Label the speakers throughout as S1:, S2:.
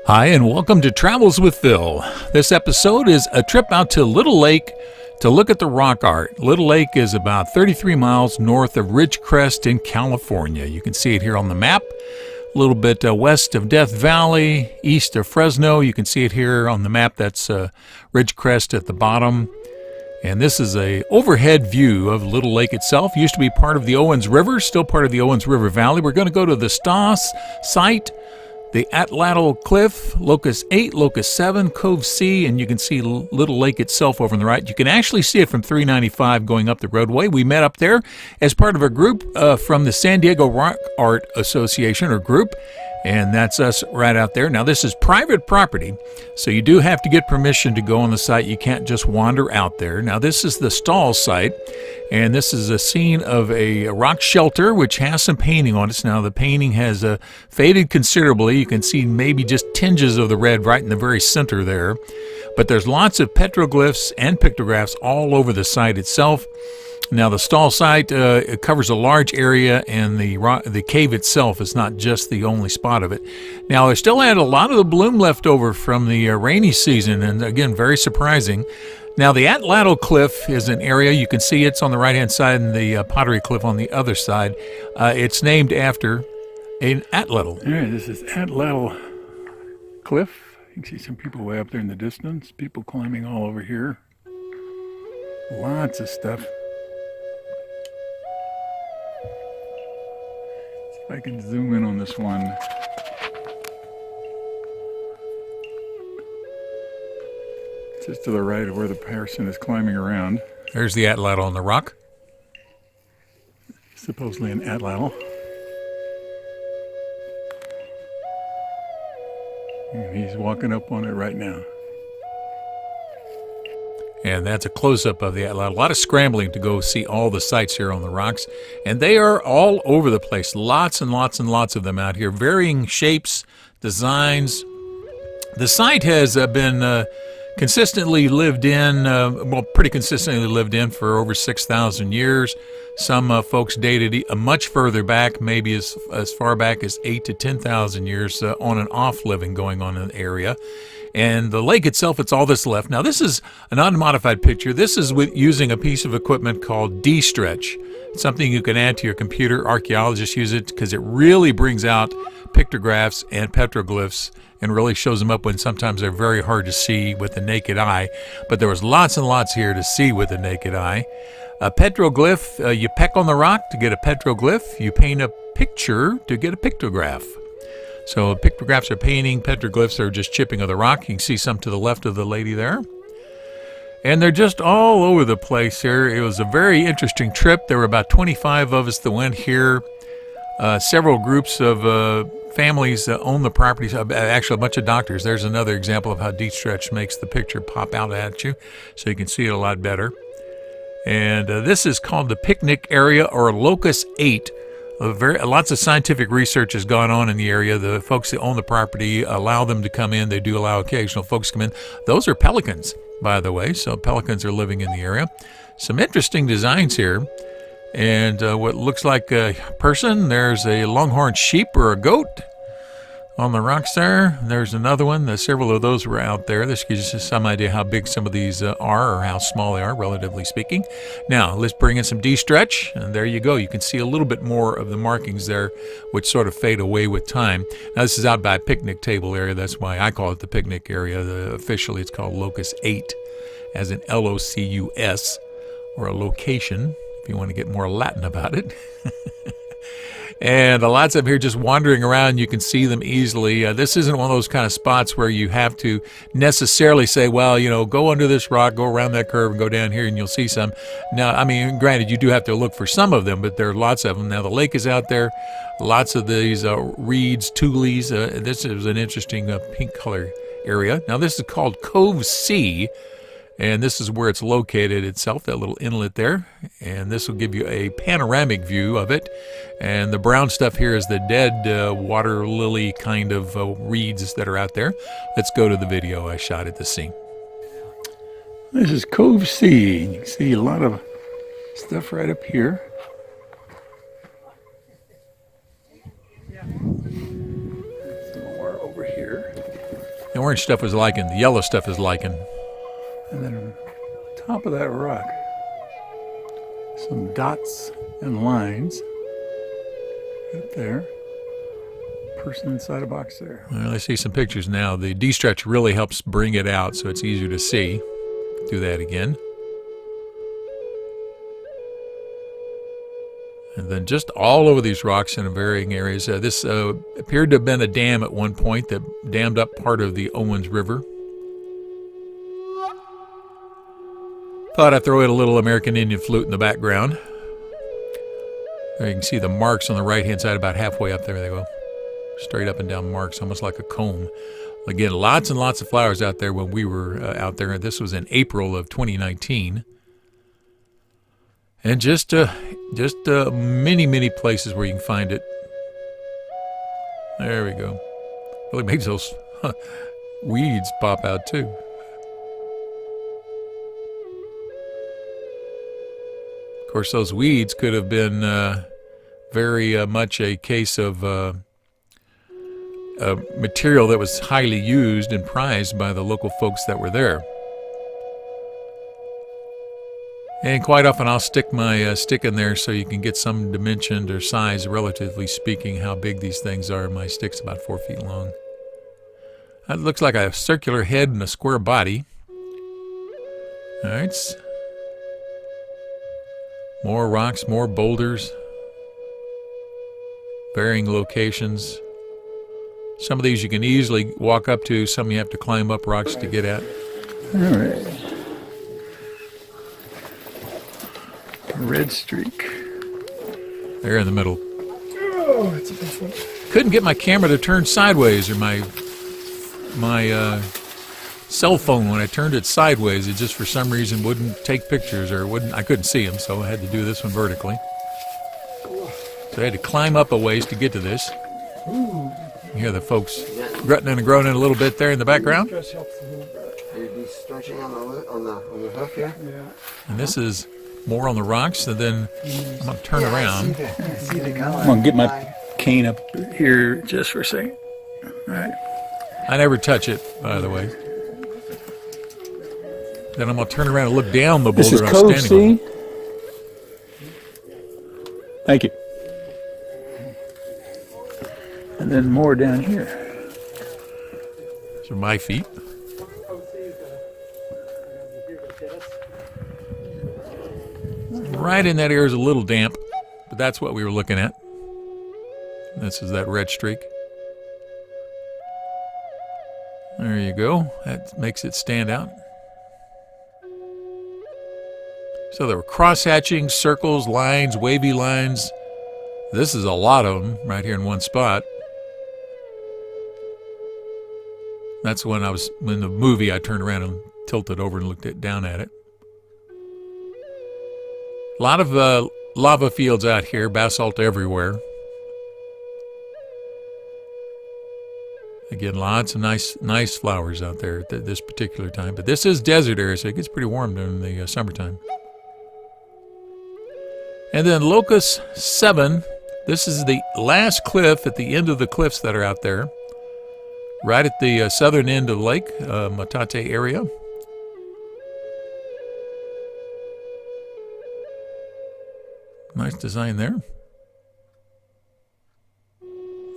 S1: Hi, and welcome to Travels with Phil. This episode is a trip out to Little Lake to look at the rock art. Little Lake is about 33 miles north of Ridgecrest in California. You can see it here on the map. A little bit west of Death Valley, east of Fresno. You can see it here on the map. That's Ridgecrest at the bottom. And this is a overhead view of Little Lake itself. Used to be part of the Owens River, still part of the Owens River Valley. We're going to go to the Stas site, the Atlatl Cliff, Locust 8, Locust 7, Cove Sea, and you can see Little Lake itself over on the right. You can actually see it from 395 going up the roadway. We met up there as part of a group from the San Diego Rock Art Association or group, and that's us right out there. Now, this is private property, so you do have to get permission to go on the site. You can't just wander out there. Now, this is the Stall site, and this is a scene of a rock shelter, which has some painting on it. Now, the painting has faded considerably. You can see maybe just tinges of the red right in the very center there. But there's lots of petroglyphs and pictographs all over the site itself. Now, the Stall site it covers a large area, and the cave itself is not just the only spot of it. Now, they still had a lot of the bloom left over from the rainy season, and again, very surprising. Now, the Atlatl Cliff is an area, you can see it's on the right-hand side, and the Pottery Cliff on the other side. It's named after an atlatl.
S2: All right, this is Atlatl Cliff. You can see some people way up there in the distance, people climbing all over here. Lots of stuff. If I can zoom in on this one. Just to the right of where the person is climbing around.
S1: There's the Atlatl on the rock.
S2: Supposedly an atlatl. And he's walking up on it right now.
S1: And that's a close-up of the Atlatl. A lot of scrambling to go see all the sites here on the rocks. And they are all over the place. Lots and lots and lots of them out here. Varying shapes, designs. The site has been consistently lived in, pretty consistently lived in for over 6,000 years. Some folks dated much further back, maybe as far back as 8,000 to 10,000 years on and off living going on in the area. And the lake itself, it's all that's left. Now, this is an unmodified picture. This is with using a piece of equipment called D-Stretch. It's something you can add to your computer. Archaeologists use it because it really brings out pictographs and petroglyphs and really shows them up when sometimes they're very hard to see with the naked eye. But there was lots and lots here to see with the naked eye. A petroglyph, you peck on the rock to get a petroglyph. You paint a picture to get a pictograph. So pictographs are painting, petroglyphs are just chipping of the rock. You can see some to the left of the lady there. And they're just all over the place here. It was a very interesting trip. There were about 25 of us that went here. Several groups of families own the properties. Actually, a bunch of doctors. There's another example of how D-Stretch makes the picture pop out at you, so you can see it a lot better. And this is called the picnic area, or Locust 8. Lots of scientific research has gone on in the area. The folks that own the property allow them to come in. They do allow occasional folks to come in. Those are pelicans, by the way, so pelicans are living in the area. Some interesting designs here. And what looks like a person, there's a longhorn sheep or a goat on the rocks there. There's another one. Several of those were out there. This gives you some idea how big some of these are, or how small they are, relatively speaking. Now, let's bring in some D-Stretch, and there you go. You can see a little bit more of the markings there, which sort of fade away with time. Now, this is out by a picnic table area. That's why I call it the picnic area. Officially, it's called Locust 8, as in L-O-C-U-S, or a location, if you want to get more Latin about it. And lots of them here just wandering around. You can see them easily. This isn't one of those kind of spots where you have to necessarily say, well, go under this rock, go around that curve, and go down here, and you'll see some. Now, I mean, granted, you do have to look for some of them, but there are lots of them. Now, the lake is out there. Lots of these reeds, tules. This is an interesting pink color area. Now, this is called Cove Sea. And this is where it's located itself, that little inlet there. And this will give you a panoramic view of it. And the brown stuff here is the dead water lily kind of reeds that are out there. Let's go to the video I shot at the scene.
S2: This is Cove Sea. You can see a lot of stuff right up here. Some more over here.
S1: orange stuff is lichen. The yellow stuff is lichen.
S2: And then on top of that rock, some dots and lines. Right there. Person inside a box there.
S1: Well, I see some pictures now. The D-stretch really helps bring it out so it's easier to see. Do that again. And then just all over these rocks in varying areas. This appeared to have been a dam at one point that dammed up part of the Owens River. Thought I'd throw in a little American Indian flute in the background. There you can see the marks on the right-hand side about halfway up there. They go straight up and down marks, almost like a comb. Again, lots and lots of flowers out there when we were out there. This was in April of 2019. And just many, many places where you can find it. There we go. Really makes those weeds pop out too. Of course, those weeds could have been very much a case of material that was highly used and prized by the local folks that were there. And quite often I'll stick my stick in there so you can get some dimension or size, relatively speaking, how big these things are. My stick's about 4 feet long. It looks like a circular head and a square body. All right. More rocks, more boulders. Varying locations. Some of these you can easily walk up to. Some you have to climb up rocks to get at.
S2: All right. Red streak.
S1: There in the middle.
S2: Oh, it's a big one.
S1: Couldn't get my camera to turn sideways, or my cell phone, when I turned it sideways, it just for some reason wouldn't take pictures, or wouldn't. I couldn't see them, so I had to do this one vertically. So I had to climb up a ways to get to this. You hear the folks grunting and groaning a little bit there in the background.
S3: Stress helps a little bit. You'd be stretching on the hoof here. Yeah.
S1: And this is more on the rocks, and then I'm going to turn around.
S3: See the color.
S2: I'm going to get my cane up here just for a second. All right.
S1: I never touch it, by the way. Then I'm going to turn around and look down the boulder
S2: This is
S1: I'm
S2: Cove
S1: standing
S2: Sea.
S1: on.
S2: Thank you. And then more down here.
S1: These are my feet. Right in that area is a little damp, but that's what we were looking at. This is that red streak. There you go. That makes it stand out. So there were cross-hatching, circles, lines, wavy lines. This is a lot of them right here in one spot. That's when in the movie I turned around and tilted over and looked down at it. A lot of lava fields out here, basalt everywhere. Again, lots of nice flowers out there at this particular time. But this is desert area, so it gets pretty warm during the summertime. And then Locusts 7. This is the last cliff at the end of the cliffs that are out there. Right at the southern end of the lake, Matate area. Nice design there.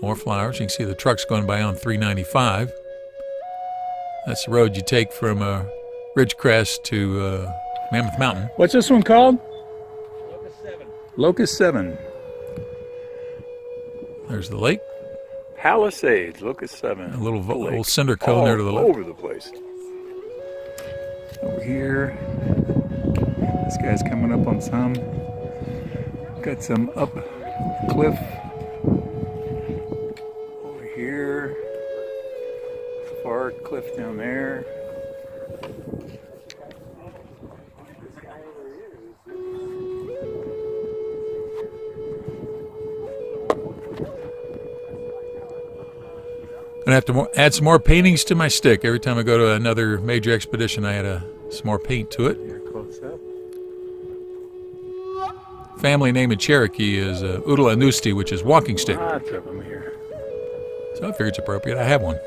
S1: More flowers. You can see the trucks going by on 395. That's the road you take from Ridgecrest to Mammoth Mountain.
S2: What's this one called?
S3: Locust 7.
S2: Locust 7.
S1: There's the lake.
S2: Palisades, Locust 7.
S1: A little cinder cone there to the left.
S2: All over the place. Over here. This guy's coming up on some. Got some up cliff. Over here. Far cliff down there.
S1: I'm going to have to add some more paintings to my stick. Every time I go to another major expedition, I add some more paint to it.
S2: Here, close up.
S1: Family name in Cherokee is Utalanusti, which is walking stick.
S2: Lots of them here.
S1: So I figure it's appropriate. I have one.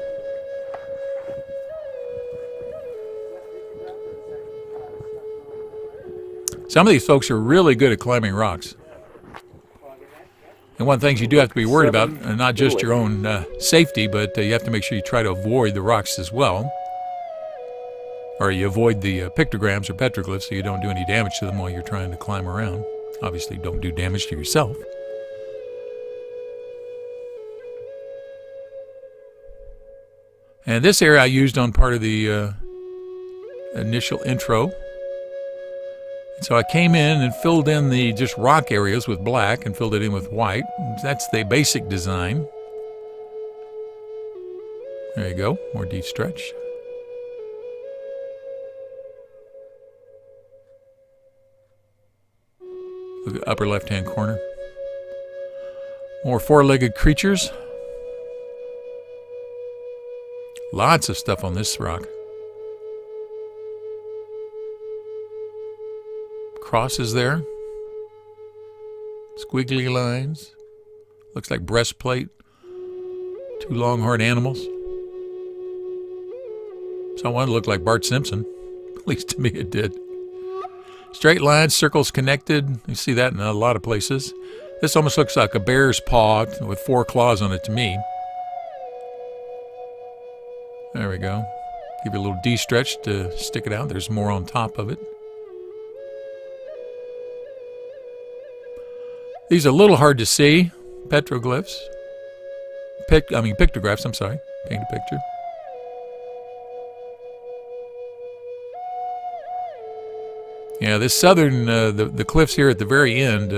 S1: Some of these folks are really good at climbing rocks. And one of the things you do have to be worried about, not just your own safety, but you have to make sure you try to avoid the rocks as well. Or you avoid the pictograms or petroglyphs so you don't do any damage to them while you're trying to climb around. Obviously, don't do damage to yourself. And this area I used on part of the initial intro. So I came in and filled in the just rock areas with black and filled it in with white. That's the basic design. There you go, more de-stretch. Look at the upper left-hand corner. More four-legged creatures. Lots of stuff on this rock. Crosses there. Squiggly lines. Looks like breastplate. Two longhorn animals. Someone looked like Bart Simpson. At least to me it did. Straight lines, circles connected. You see that in a lot of places. This almost looks like a bear's paw with 4 claws on it to me. There we go. Give you a little de-stretch to stick it out. There's more on top of it. These are a little hard to see. Petroglyphs. Pictographs, I'm sorry. Paint a picture. Yeah, this southern, the cliffs here at the very end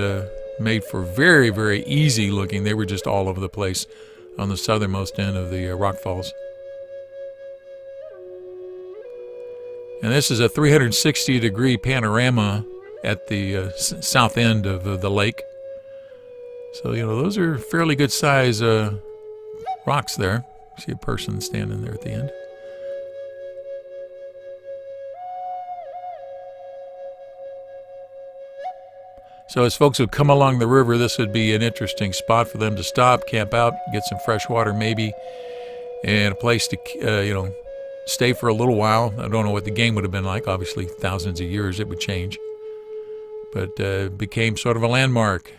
S1: made for very, very easy looking. They were just all over the place on the southernmost end of the rock falls. And this is a 360-degree panorama at the south end of the lake. So, you know, those are fairly good size rocks there. See a person standing there at the end. So as folks would come along the river, this would be an interesting spot for them to stop, camp out, get some fresh water maybe, and a place to, stay for a little while. I don't know what the game would have been like. Obviously, thousands of years it would change. But it became sort of a landmark.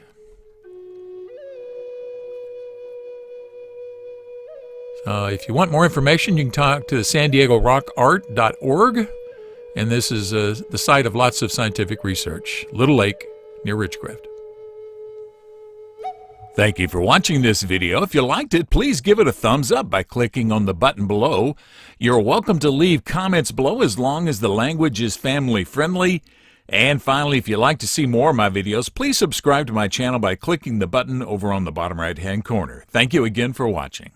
S1: If you want more information, you can talk to SanDiegoRockArt.org. And this is the site of lots of scientific research. Little Lake near Ridgecrest.
S4: Thank you for watching this video. If you liked it, please give it a thumbs up by clicking on the button below. You're welcome to leave comments below as long as the language is family friendly. And finally, if you'd like to see more of my videos, please subscribe to my channel by clicking the button over on the bottom right-hand corner. Thank you again for watching.